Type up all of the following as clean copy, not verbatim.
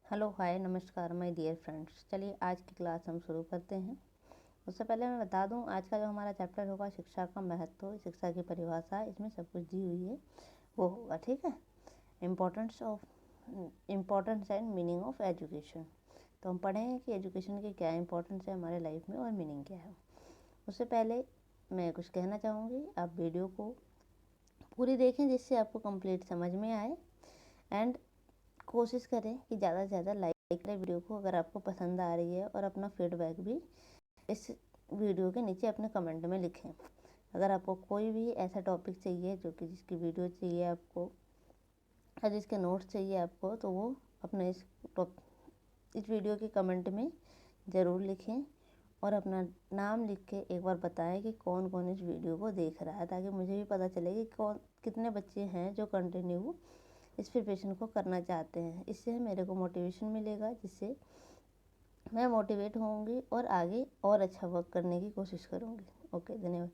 Hello hi नमस्कार my dear friends. चलिए आज की क्लास हम शुरू करते हैं। उससे पहले मैं बता दूं, आज का जो हमारा चैप्टर होगा शिक्षा का महत्व, शिक्षा की परिभाषा, इसमें सब कुछ दी हुई है वो होगा। ठीक है। Importance and meaning of education. तो हम पढ़ेंगे कि एजुकेशन की क्या इंपॉर्टेंस है हमारे लाइफ में और मीनिंग क्या है। उससे पहले मैं कुछ कहना चाहूँगी, आप वीडियो को पूरी देखें जिससे आपको कंप्लीट समझ में आए, एंड कोशिश करें कि ज़्यादा से ज़्यादा लाइक करें वीडियो को अगर आपको पसंद आ रही है, और अपना फीडबैक भी इस वीडियो के नीचे अपने कमेंट में लिखें। अगर आपको कोई भी ऐसा टॉपिक चाहिए जो कि जिसकी वीडियो चाहिए आपको या जिसके नोट्स चाहिए आपको, तो वो अपने इस वीडियो के कमेंट में ज़रूर लिखें और अपना नाम लिख के एक बार बताएं कि कौन कौन इस वीडियो को देख रहा है, ताकि मुझे भी पता चले कि कितने बच्चे हैं जो कंटिन्यू इस प्रिपरेशन को करना चाहते हैं। इससे मेरे को मोटिवेशन मिलेगा, जिससे मैं मोटिवेट होंगी और आगे और अच्छा वर्क करने की कोशिश करूँगी। ओके, धन्यवाद।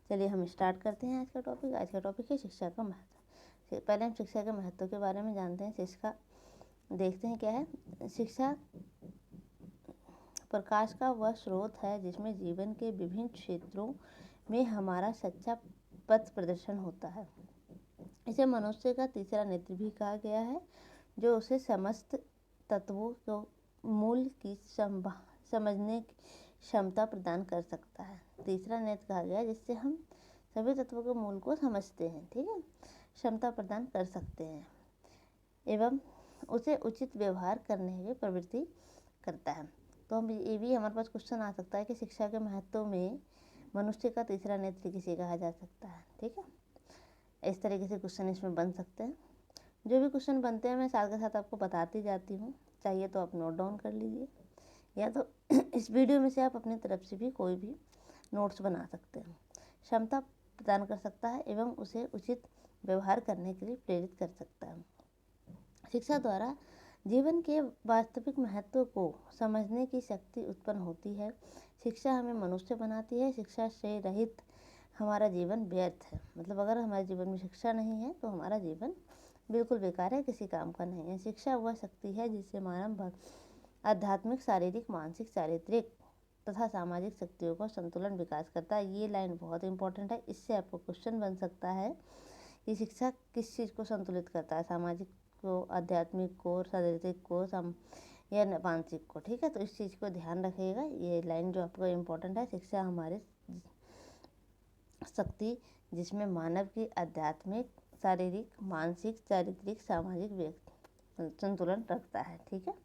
चलिए हम स्टार्ट करते हैं आज का टॉपिक। आज का टॉपिक है शिक्षा का महत्व। पहले हम शिक्षा के महत्व के बारे में जानते हैं। शिक्षा देखते हैं क्या है। शिक्षा प्रकाश का वह स्रोत है जिसमें जीवन के विभिन्न क्षेत्रों में हमारा सच्चा पथ प्रदर्शन होता है। इसे मनुष्य का तीसरा नेत्र भी कहा गया है, जो उसे समस्त तत्वों को मूल की समझने की क्षमता प्रदान कर सकता है। तीसरा नेत्र कहा गया है जिससे हम सभी तत्वों के मूल को समझते हैं, ठीक है, क्षमता प्रदान कर सकते हैं एवं उसे उचित व्यवहार करने की प्रवृत्ति करता है। तो हम ये भी हमारे पास क्वेश्चन आ सकता है कि शिक्षा के महत्व में मनुष्य का तीसरा नेत्र किसे कहा जा सकता है। ठीक है, इस तरीके से क्वेश्चन इसमें बन सकते हैं। जो भी क्वेश्चन बनते हैं मैं साथ के साथ आपको बताती जाती हूँ। चाहिए तो आप नोट डाउन कर लीजिए, या तो इस वीडियो में से आप अपनी तरफ से भी कोई भी नोट्स बना सकते हैं। क्षमता प्रदान कर सकता है एवं उसे उचित व्यवहार करने के लिए प्रेरित कर सकता है। शिक्षा द्वारा जीवन के वास्तविक महत्व को समझने की शक्ति उत्पन्न होती है। शिक्षा हमें मनुष्य बनाती है। शिक्षा से रहित हमारा जीवन व्यर्थ है। मतलब अगर हमारे जीवन में शिक्षा नहीं है तो हमारा जीवन बिल्कुल बेकार है, किसी काम का नहीं है। शिक्षा वह शक्ति है जिससे मानव आध्यात्मिक, शारीरिक, मानसिक, चारित्रिक तथा सामाजिक शक्तियों का संतुलन विकास करता है। ये लाइन बहुत इंपॉर्टेंट है। इससे आपको क्वेश्चन बन सकता है कि शिक्षा किस चीज़ को संतुलित करता है, सामाजिक को, आध्यात्मिक को, शारीरिक को, या मानसिक को। ठीक है, तो इस चीज़ को ध्यान रखिएगा। ये लाइन जो आपको इम्पोर्टेंट है। शिक्षा हमारे शक्ति जिसमें मानव की आध्यात्मिक, शारीरिक, मानसिक, चारित्रिक, सामाजिक संतुलन रखता है। ठीक है,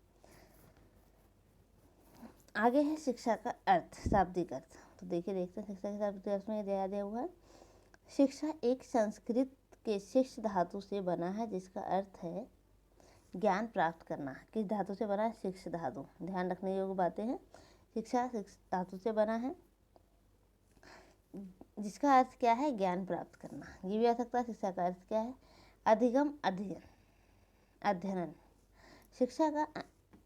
आगे है शिक्षा का अर्थ, शाब्दिक अर्थ। तो देखते हैं शिक्षा के शाब्दिक अर्थ में दिया हुआ है। शिक्षा एक संस्कृत के शिक्ष धातु से बना है, जिसका अर्थ है ज्ञान प्राप्त करना। किस धातु से बना है? शिक्ष धातु। ध्यान रखने योग्य बातें हैं। शिक्षा शिक्ष धातु से बना है, जिसका अर्थ क्या है? ज्ञान प्राप्त करना। ये भी आ सकता है। शिक्षा का अर्थ क्या है? अधिगम, अध्ययन, अध्ययन। शिक्षा का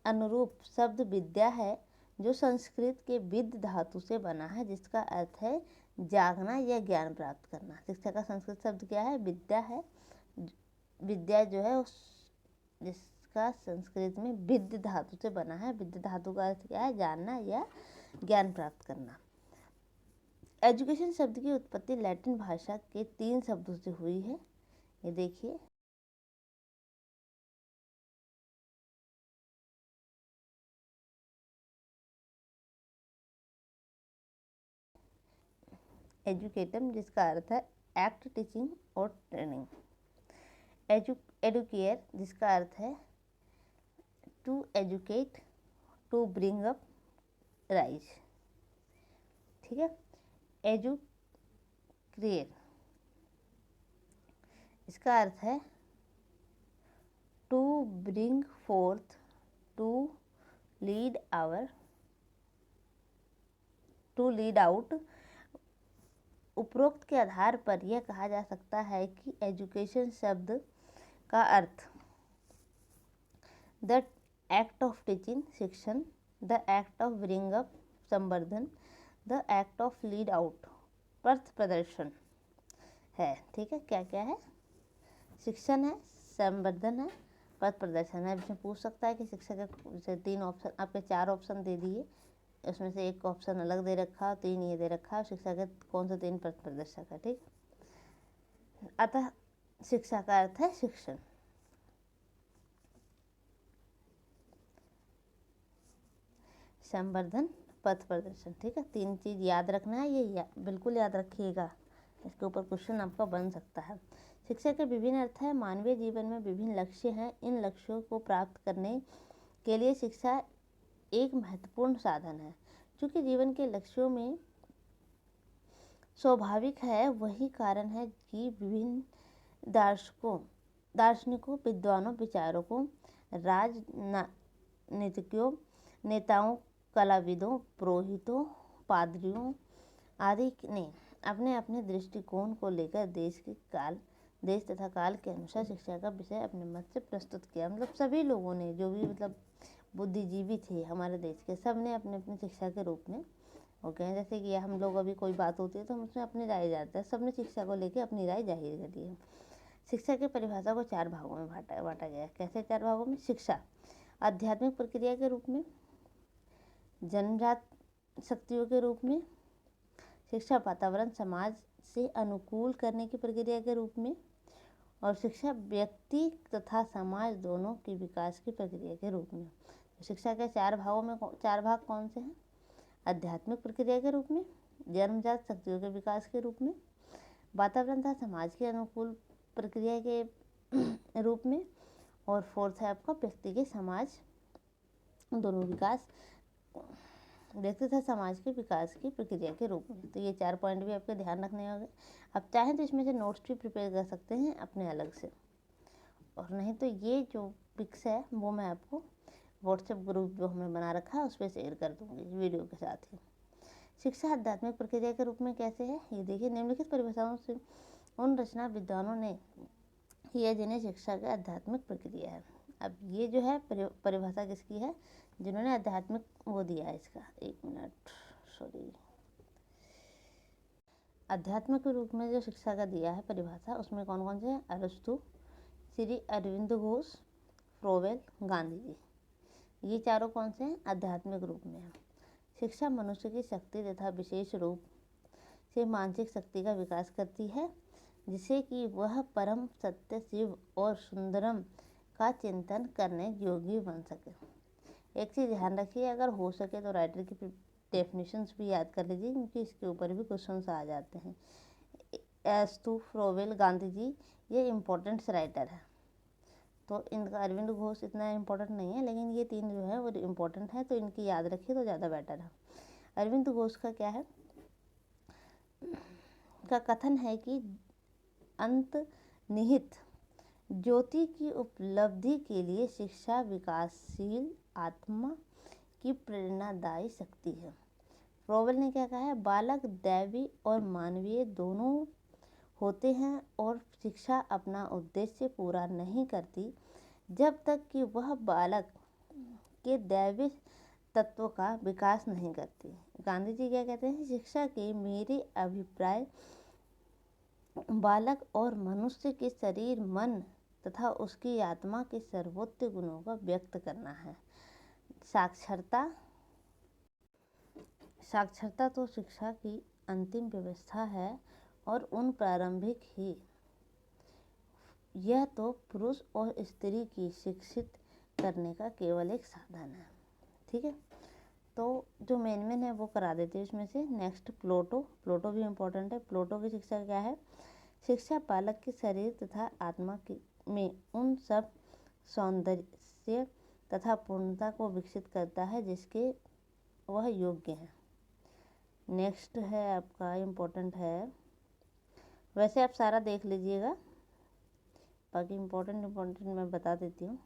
अनुरूप शब्द विद्या है, जो संस्कृत के विद धातु से बना है, जिसका अर्थ है जागना या ज्ञान प्राप्त करना। शिक्षा का संस्कृत शब्द क्या है? विद्या है। विद्या जो है जिसका संस्कृत में विद धातु से बना है। विद धातु का अर्थ क्या है? जानना या ज्ञान प्राप्त करना। एजुकेशन शब्द की उत्पत्ति लैटिन भाषा के 3 शब्दों से हुई है। ये देखिए, एजुकेटम जिसका अर्थ है एक्ट, टीचिंग और ट्रेनिंग। एडुकेयर जिसका अर्थ है to educate, to bring up, raise. ठीक है, एजुक्रिएट इसका अर्थ है to bring forth, to lead out. उपरोक्त के आधार पर यह कहा जा सकता है कि एजुकेशन शब्द का अर्थ द एक्ट ऑफ टीचिंग, शिक्षण, the act of bring up, संवर्धन, the act of lead out, पथ प्रदर्शन है। ठीक है, क्या क्या है? शिक्षण है, संवर्धन है, पथ प्रदर्शन है। इसमें पूछ सकता है कि शिक्षा के जैसे 3 ऑप्शन, आपके 4 ऑप्शन दे दिए, उसमें से एक ऑप्शन अलग दे रखा है, 3 ये दे रखा है, शिक्षा के कौन से 3 पथ प्रदर्शक है। ठीक, अतः शिक्षा का अर्थ है शिक्षण। संवर्धन, पथ प्रदर्शन। ठीक है, 3 चीज याद रखना है, ये बिल्कुल याद रखिएगा, इसके ऊपर क्वेश्चन आपका बन सकता है। शिक्षा के विभिन्न अर्थ है। मानवीय जीवन में विभिन्न लक्ष्य हैं। इन लक्ष्यों को प्राप्त करने के लिए शिक्षा एक महत्वपूर्ण साधन है। क्योंकि जीवन के लक्ष्यों में स्वाभाविक है, वही कारण है कि विभिन्न दार्शनिकों, विद्वानों, विचारकों, राजनीतिज्ञों, नेताओं, कलाविदों, पुरोहितों, पादरियों आदि ने अपने अपने दृष्टिकोण को लेकर देश तथा काल के अनुसार शिक्षा का विषय अपने मत से प्रस्तुत किया। मतलब सभी लोगों ने, जो भी मतलब बुद्धिजीवी थे हमारे देश के, सब ने अपने अपने शिक्षा के रूप में ओके। जैसे कि हम लोग अभी कोई बात होती है तो हम उसमें अपनी राय जाते हैं, सबने शिक्षा को लेकर अपनी राय जाहिर करी है। शिक्षा की परिभाषा को 4 भागों में बांटा गया है। कैसे 4 भागों में? शिक्षा आध्यात्मिक प्रक्रिया के रूप में, जन्मजात शक्तियों के रूप में, शिक्षा वातावरण समाज से अनुकूल करने की प्रक्रिया के रूप में, और शिक्षा व्यक्ति तथा समाज दोनों के विकास की प्रक्रिया के रूप में। शिक्षा के 4 भागों में 4 भाग कौन से हैं? आध्यात्मिक प्रक्रिया के रूप में, जन्मजात शक्तियों के विकास के रूप में, वातावरण तथा समाज के अनुकूल प्रक्रिया के रूप में, और 4th है आपका व्यक्ति के समाज दोनों विकास, व्यक्ति तथा समाज के विकास की प्रक्रिया के रूप में। तो ये 4 पॉइंट भी आपको ध्यान रखने होंगे। आप चाहें तो इसमें से नोट्स भी प्रिपेयर कर सकते हैं अपने अलग से, और नहीं तो ये जो पिक्स है वो मैं आपको व्हाट्सएप ग्रुप जो हमने बना रखा है उस पर शेयर कर दूँगी वीडियो के साथ ही। शिक्षा आध्यात्मिक प्रक्रिया के रूप में कैसे है, ये देखिए। निम्नलिखित परिभाषाओं से उन रचना विद्वानों ने किया जिन्हें शिक्षा का आध्यात्मिक प्रक्रिया है। अब ये जो है परिभाषा किसकी है? जिन्होंने आध्यात्मिक वो दिया है इसका, 1 मिनट सॉरी, अध्यात्म के रूप में जो शिक्षा का दिया है परिभाषा, उसमें कौन कौन से हैं? अरस्तु, श्री अरविंद घोष, फ्रोवेल, गांधी जी। ये चारों कौन से हैं? आध्यात्मिक रूप में है। शिक्षा मनुष्य की शक्ति तथा विशेष रूप से मानसिक शक्ति का विकास करती है, जिससे कि वह परम सत्य, शिव और सुंदरम का चिंतन करने योग्य बन सके। एक चीज़ ध्यान रखिए, अगर हो सके तो राइटर की डेफिनेशंस भी याद कर लीजिए, क्योंकि इसके ऊपर भी क्वेश्चंस आ जाते हैं। अरस्तु, फ्रोवेल, गांधी जी ये इम्पोर्टेंट राइटर है, तो इनका अरविंद घोष इतना इम्पोर्टेंट नहीं है, लेकिन ये 3 जो है वो इम्पोर्टेंट है, तो इनकी याद रखिए तो ज़्यादा बेटर है। अरविंद घोष का क्या है, का कथन है कि अंतर्निहित ज्योति की उपलब्धि के लिए शिक्षा विकासशील आत्मा की प्रेरणादायी शक्ति है। फ्रोवेल ने क्या कहा है, बालक दैवी और मानवीय दोनों होते हैं और शिक्षा अपना उद्देश्य पूरा नहीं करती जब तक कि वह बालक के दैवी तत्व का विकास नहीं करती। गांधी जी क्या कहते हैं, शिक्षा के मेरे अभिप्राय बालक और मनुष्य के शरीर, मन तथा उसकी आत्मा के सर्वोच्च गुणों को व्यक्त करना है। साक्षरता तो शिक्षा की अंतिम व्यवस्था है और उन प्रारंभिक ही, यह तो पुरुष और स्त्री की शिक्षित करने का केवल एक साधन है। ठीक है, तो जो मेन है वो करा देते हैं इसमें से। नेक्स्ट प्लेटो भी इम्पोर्टेंट है। प्लेटो की शिक्षा क्या है, शिक्षा बालक के शरीर तथा आत्मा में उन सब सौंदर्य तथा पूर्णता को विकसित करता है जिसके वह योग्य है। नेक्स्ट है आपका इम्पोर्टेंट है, वैसे आप सारा देख लीजिएगा, बाकी इम्पोर्टेंट मैं बता देती हूँ।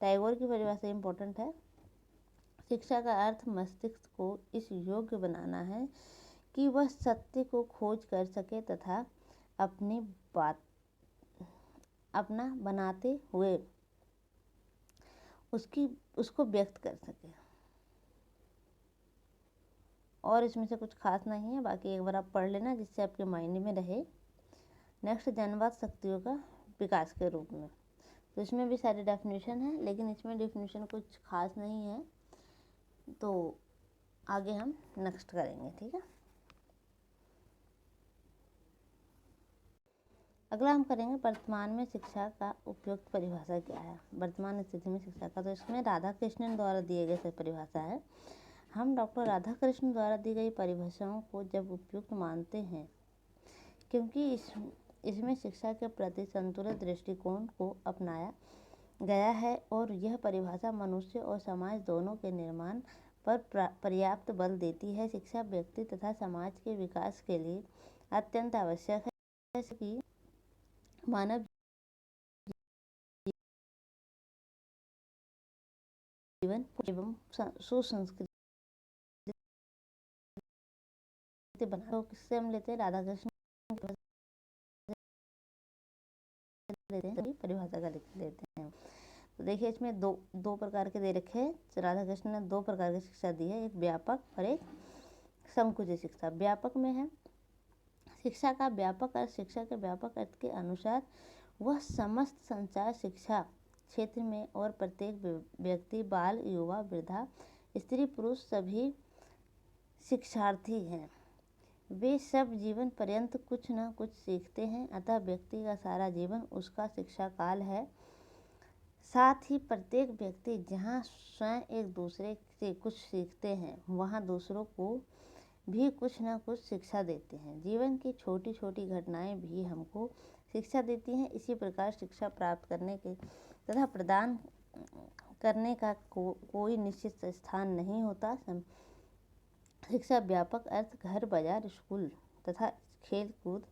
टैगोर की परिभाषा इम्पोर्टेंट है, शिक्षा का अर्थ मस्तिष्क को इस योग्य बनाना है कि वह सत्य को खोज कर सके तथा अपना बनाते हुए उसको व्यक्त कर सके। और इसमें से कुछ खास नहीं है, बाकी एक बार आप पढ़ लेना जिससे आपके माइंड में रहे। नेक्स्ट, जन्मजात शक्तियों का विकास के रूप में। तो इसमें भी सारी डेफिनेशन है, लेकिन इसमें डेफिनेशन कुछ खास नहीं है, तो आगे हम नेक्स्ट करेंगे। ठीक है, अगला हम करेंगे वर्तमान में शिक्षा का उपयुक्त परिभाषा क्या है। वर्तमान स्थिति में शिक्षा का, तो इसमें राधा कृष्णन द्वारा दिए गए परिभाषा है। हम डॉक्टर राधा कृष्णन द्वारा दी गई परिभाषाओं को जब उपयुक्त मानते हैं, क्योंकि इसमें शिक्षा के प्रति संतुलित दृष्टिकोण को अपनाया गया है और यह परिभाषा मनुष्य और समाज दोनों के निर्माण पर पर्याप्त बल देती है। शिक्षा व्यक्ति तथा समाज के विकास के लिए अत्यंत आवश्यक है कि मानव जीवन एवं सुसंस्कृति बना। तो किससे हम लेते हैं, राधा कृष्ण लेते हैं, परिभाषा का लेते हैं। तो देखिए इसमें दो प्रकार के दे रखे हैं। राधा कृष्ण ने दो प्रकार की शिक्षा दी है, एक व्यापक और एक संकुचित शिक्षा। व्यापक में है शिक्षा का व्यापक अर्थ, शिक्षा के व्यापक अर्थ के अनुसार वह समस्त संचार शिक्षा क्षेत्र में और प्रत्येक व्यक्ति, बाल, युवा, वृद्धा, स्त्री, पुरुष सभी शिक्षार्थी हैं। वे सब जीवन पर्यंत कुछ न कुछ सीखते हैं, अतः व्यक्ति का सारा जीवन उसका शिक्षा काल है। साथ ही प्रत्येक व्यक्ति जहाँ स्वयं एक दूसरे से कुछ सीखते हैं, वहाँ दूसरों को भी कुछ न कुछ शिक्षा देते हैं। जीवन की छोटी छोटी घटनाएं भी हमको शिक्षा देती हैं। इसी प्रकार शिक्षा प्राप्त करने के तथा प्रदान करने का कोई निश्चित स्थान नहीं होता। शिक्षा व्यापक अर्थ घर, बाजार, स्कूल तथा खेल कूद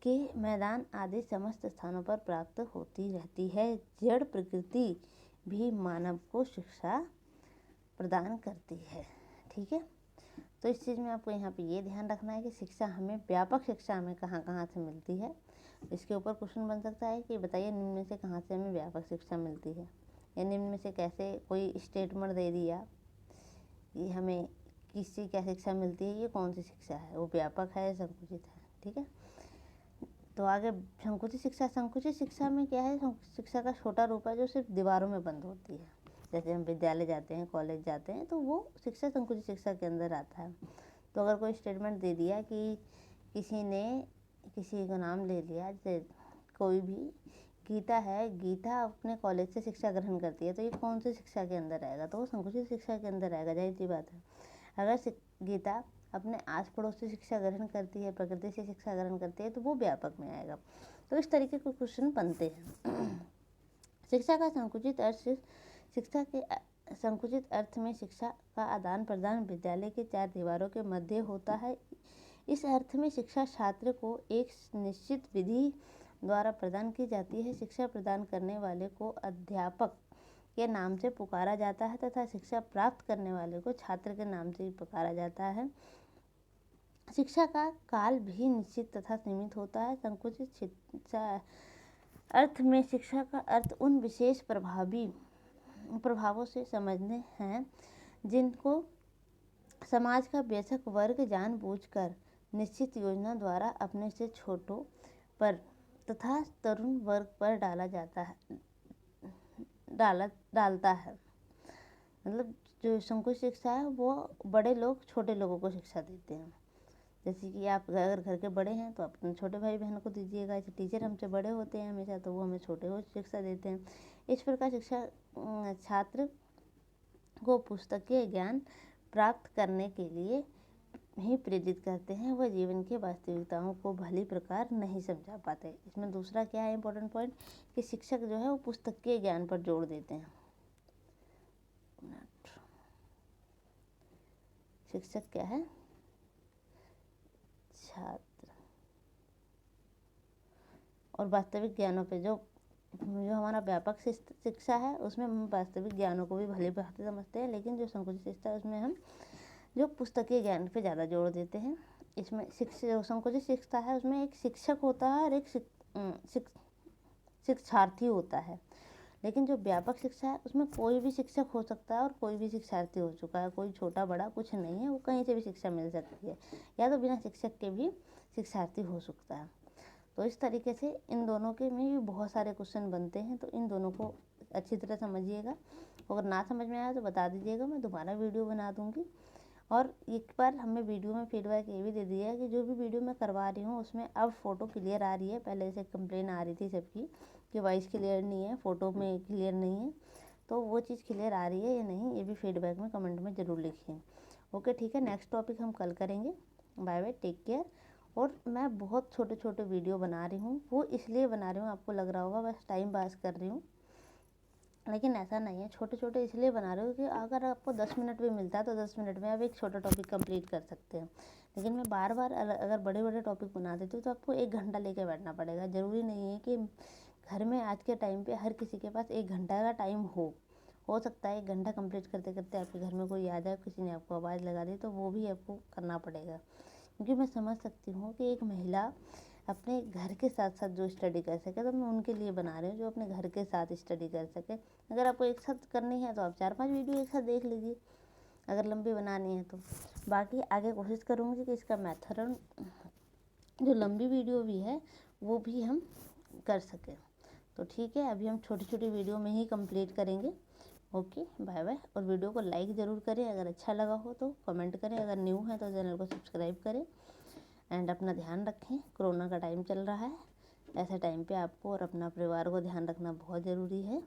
के मैदान आदि समस्त स्थानों पर प्राप्त होती रहती है। जड़ प्रकृति भी मानव को शिक्षा प्रदान करती है। ठीक है, तो इस चीज़ में आपको यहाँ पे ये ध्यान रखना है कि शिक्षा हमें, व्यापक शिक्षा हमें कहाँ कहाँ से मिलती है। इसके ऊपर क्वेश्चन बन सकता है कि बताइए निम्न में से कहाँ से हमें व्यापक शिक्षा मिलती है, या निम्न में से कैसे कोई स्टेटमेंट दे दिया कि हमें किससे क्या शिक्षा मिलती है, ये कौन सी शिक्षा है, वो व्यापक है या संकुचित है। ठीक है, तो आगे संकुचित शिक्षा। संकुचित शिक्षा में क्या है, शिक्षा का छोटा रूप है जो सिर्फ दीवारों में बंद होती है। जैसे हम विद्यालय जाते हैं, कॉलेज जाते हैं, तो वो शिक्षा संकुचित शिक्षा के अंदर आता है। तो अगर कोई स्टेटमेंट दे दिया कि किसी ने किसी का नाम ले लिया, जैसे कोई भी गीता है, गीता अपने कॉलेज से शिक्षा ग्रहण करती है, तो ये कौन सी शिक्षा के अंदर आएगा, तो वो संकुचित शिक्षा के अंदर आएगा, जाहिर सी बात है। अगर गीता अपने आस पड़ोस से शिक्षा ग्रहण करती है, प्रकृति से शिक्षा ग्रहण करती है, तो वो व्यापक में आएगा। तो इस तरीके के क्वेश्चन बनते हैं। शिक्षा का संकुचित अर्थ, शिक्षा के संकुचित अर्थ में शिक्षा का आदान प्रदान विद्यालय के चार दीवारों के मध्य होता है। इस अर्थ में शिक्षा छात्र को एक निश्चित विधि द्वारा प्रदान की जाती है। शिक्षा प्रदान करने वाले को अध्यापक के नाम से पुकारा जाता है तथा शिक्षा प्राप्त करने वाले को छात्र के नाम से ही पुकारा जाता है। शिक्षा का काल भी निश्चित तथा सीमित होता है। संकुचित शिक्षा अर्थ में शिक्षा का अर्थ उन विशेष प्रभावों से समझने हैं जिनको समाज का वयस्क वर्ग जानबूझकर निश्चित योजना द्वारा अपने से छोटों पर तथा तरुण वर्ग पर डालता है। मतलब जो संकुचित शिक्षा है वो बड़े लोग छोटे लोगों को शिक्षा देते हैं। जैसे कि आप अगर घर के बड़े हैं तो अपने छोटे भाई बहन को दीजिएगा। जैसे टीचर हमसे बड़े होते हैं हमेशा, तो वो हमें छोटे को शिक्षा देते हैं। इस प्रकार शिक्षा छात्र को पुस्तकीय ज्ञान प्राप्त करने के लिए ही प्रेरित करते हैं, वह जीवन की वास्तविकताओं को भली प्रकार नहीं समझा पाते। इसमें दूसरा क्या है इम्पोर्टेंट पॉइंट, कि शिक्षक जो है वो पुस्तकीय ज्ञान पर जोर देते हैं। शिक्षक क्या है, छात्र, और वास्तविक ज्ञानों पे जो हमारा व्यापक शिक्षा है उसमें हम वास्तविक ज्ञानों को भी भली भांति समझते हैं, लेकिन जो संकुचित शिक्षा है उसमें हम जो पुस्तकीय ज्ञान पे ज़्यादा जोर देते हैं। इसमें जो संकुचित शिक्षा है उसमें एक शिक्षक होता है और एक शिक्षार्थी होता है। लेकिन जो व्यापक शिक्षा है उसमें कोई भी शिक्षक हो सकता है और कोई भी शिक्षार्थी हो चुका है, कोई छोटा बड़ा कुछ नहीं है, वो कहीं से भी शिक्षा मिल सकती है, या तो बिना शिक्षक के भी शिक्षार्थी हो सकता है। तो इस तरीके से इन दोनों के में भी बहुत सारे क्वेश्चन बनते हैं, तो इन दोनों को अच्छी तरह समझिएगा। अगर ना समझ में आया तो बता दीजिएगा, मैं दोबारा वीडियो बना दूँगी। और एक बार हमें वीडियो में फीडबैक ये भी दे दिया कि जो भी वीडियो मैं करवा रही हूँ उसमें अब फ़ोटो क्लियर आ रही है। पहले से कंप्लेन आ रही थी सबकी कि वॉइस क्लियर नहीं है, फ़ोटो में क्लियर नहीं है, तो वो चीज़ क्लियर आ रही है या नहीं, ये भी फीडबैक में कमेंट में ज़रूर लिखिए। ओके, ठीक है, नेक्स्ट टॉपिक हम कल करेंगे। Bye bye, take care. और मैं बहुत छोटे छोटे वीडियो बना रही हूँ, वो इसलिए बना रही हूँ, आपको लग रहा होगा बस टाइम पास कर रही हूँ, लेकिन ऐसा नहीं है। छोटे छोटे इसलिए बना रही हूँ कि अगर आपको 10 मिनट भी मिलता है तो 10 मिनट में आप एक छोटा टॉपिक कंप्लीट कर सकते हैं। लेकिन मैं बार बार अगर बड़े बड़े टॉपिक बना देती हूँ तो आपको 1 घंटा लेके बैठना पड़ेगा। ज़रूरी नहीं है कि घर में आज के टाइम पे हर किसी के पास 1 घंटा का टाइम हो सकता है 1 घंटा कंप्लीट करते करते आपके घर में कोई आ जाए, किसी ने आपको आवाज़ लगा दी, तो वो भी आपको करना पड़ेगा। क्योंकि मैं समझ सकती हूँ कि एक महिला अपने घर के साथ साथ जो स्टडी कर सके, तो मैं उनके लिए बना रही हूँ जो अपने घर के साथ स्टडी कर सके। अगर आपको एक साथ करनी है तो आप 4-5 वीडियो एक साथ देख लीजिए, अगर लंबी बनानी है तो। बाकी आगे कोशिश करूँगी कि इसका मैथड जो लंबी वीडियो भी है वो भी हम कर सकें। तो ठीक है, अभी हम छोटी छोटी वीडियो में ही कंप्लीट करेंगे। Okay, bye bye. और वीडियो को लाइक ज़रूर करें, अगर अच्छा लगा हो तो कमेंट करें, अगर न्यू है तो चैनल को सब्सक्राइब करें। एंड अपना ध्यान रखें, कोरोना का टाइम चल रहा है, ऐसे टाइम पे आपको और अपना परिवार को ध्यान रखना बहुत ज़रूरी है।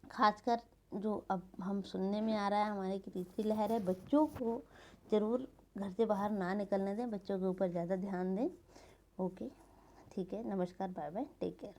खासकर जो अब हम सुनने में आ रहा है हमारे की तीसरी लहर है, बच्चों को ज़रूर घर से बाहर ना निकलने दें, बच्चों के ऊपर ज़्यादा ध्यान दें। ओके, ठीक है, नमस्कार, बाय बाय, टेक केयर।